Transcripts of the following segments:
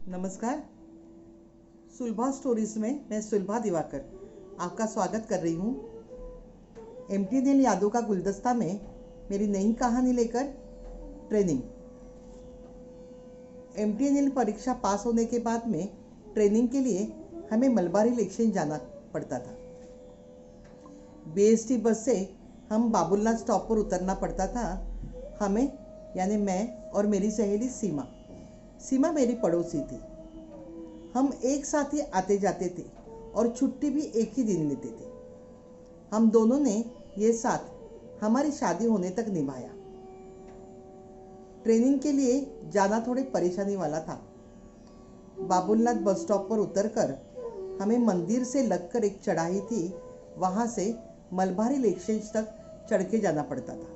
नमस्कार। सुलभा स्टोरीज में मैं सुलभा दिवाकर आपका स्वागत कर रही हूँ। एमटीएनएल यादों का गुलदस्ता में मेरी नई कहानी लेकर ट्रेनिंग। एमटीएनएल परीक्षा पास होने के बाद में ट्रेनिंग के लिए हमें मलबारी इलेक्शन जाना पड़ता था। बीएसटी बस से हम बाबुलनाथ स्टॉप पर उतरना पड़ता था। हमें यानी मैं और मेरी सहेली सीमा मेरी पड़ोसी थी। हम एक साथ ही आते जाते थे और छुट्टी भी एक ही दिन लेते थे। हम दोनों ने ये साथ हमारी शादी होने तक निभाया। ट्रेनिंग के लिए जाना थोड़ी परेशानी वाला था। बाबुलनाथ बस स्टॉप पर उतरकर हमें मंदिर से लगकर एक चढ़ाई थी, वहाँ से मलबारी इलेक्शंस तक चढ़ के जाना पड़ता था।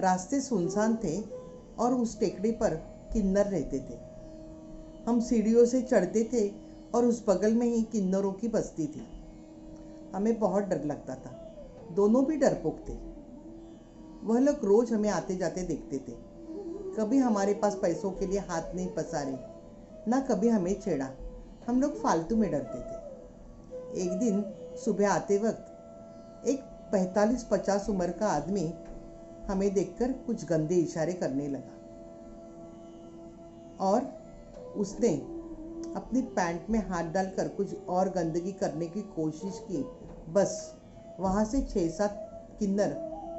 रास्ते सुनसान थे और उस टेकड़ी पर किन्नर रहते थे। हम सीढ़ियों से चढ़ते थे और उस बगल में ही किन्नरों की बस्ती थी। हमें बहुत डर लगता था, दोनों भी डरपोक थे। वह लोग रोज हमें आते जाते देखते थे। कभी हमारे पास पैसों के लिए हाथ नहीं पसारे, ना कभी हमें छेड़ा। हम लोग फालतू में डरते थे। एक दिन सुबह आते वक्त एक 45-50 उम्र का आदमी हमें देखकर कुछ गंदे इशारे करने लगा और उसने अपनी पैंट में हाथ डालकर कुछ और गंदगी करने की कोशिश की। बस वहाँ से 6-7 किन्नर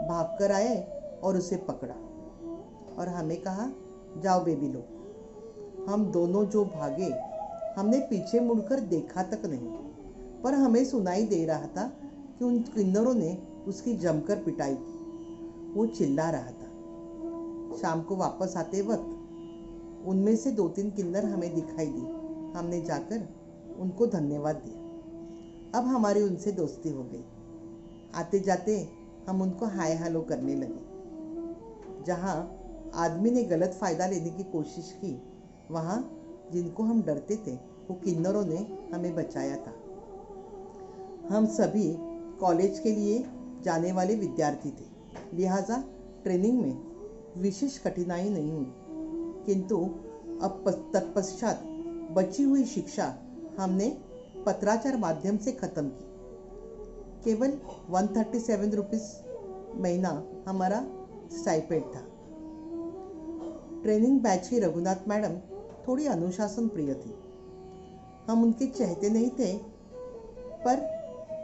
भागकर आए और उसे पकड़ा और हमें कहा, जाओ बेबी लो। हम दोनों जो भागे, हमने पीछे मुड़कर देखा तक नहीं, पर हमें सुनाई दे रहा था कि उन किन्नरों ने उसकी जमकर पिटाई की। वो चिल्ला रहा था। शाम को वापस आते वक्त उनमें से 2-3 किन्नर हमें दिखाई दी। हमने जाकर उनको धन्यवाद दिया। अब हमारी उनसे दोस्ती हो गई। आते जाते हम उनको हाय हेलो करने लगे। जहाँ आदमी ने गलत फ़ायदा लेने की कोशिश की, वहाँ जिनको हम डरते थे वो किन्नरों ने हमें बचाया था। हम सभी कॉलेज के लिए जाने वाले विद्यार्थी थे, लिहाजा ट्रेनिंग में विशेष कठिनाई नहीं हुई। किंतु अब तत्पश्चात बची हुई शिक्षा हमने पत्राचार माध्यम से खत्म की। केवल 137 रुपीज़ महीना हमारा स्टाइपेंड था। ट्रेनिंग बैच की रघुनाथ मैडम थोड़ी अनुशासन प्रिय थी। हम उनके चाहते नहीं थे, पर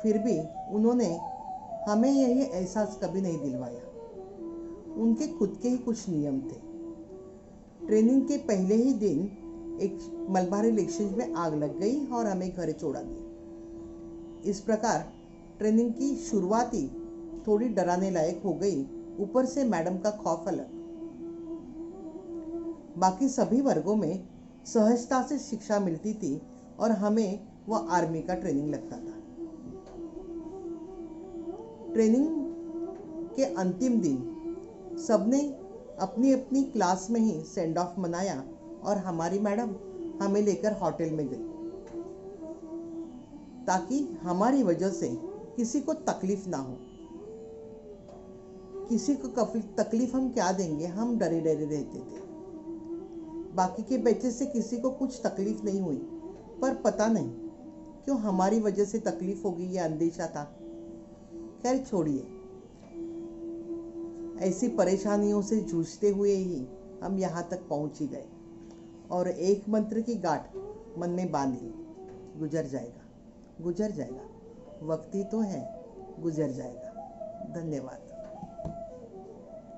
फिर भी उन्होंने हमें यही एहसास कभी नहीं दिलवाया। उनके खुद के ही कुछ नियम थे। ट्रेनिंग के पहले ही दिन एक मलबारी इलेक्शन में आग लग गई और हमें घर छोड़ा दिया। इस प्रकार ट्रेनिंग की शुरुआत ही थोड़ी डराने लायक हो गई। ऊपर से मैडम का खौफ अलग। बाकी सभी वर्गों में सहजता से शिक्षा मिलती थी और हमें वह आर्मी का ट्रेनिंग लगता था। ट्रेनिंग के अंतिम दिन सबने अपनी अपनी क्लास में ही सेंड ऑफ मनाया और हमारी मैडम हमें लेकर होटल में गई, ताकि हमारी वजह से किसी को तकलीफ ना हो। किसी को तकलीफ हम क्या देंगे, हम डरे डरे रहते थे। बाकी के बच्चे से किसी को कुछ तकलीफ नहीं हुई, पर पता नहीं क्यों हमारी वजह से तकलीफ होगी, ये अंदेशा था। खैर छोड़िए, ऐसी परेशानियों से जूझते हुए ही हम यहाँ तक पहुँच ही गए और एक मंत्र की गांठ मन में बांध ली, गुजर जाएगा, वक्त ही तो है, गुजर जाएगा। धन्यवाद।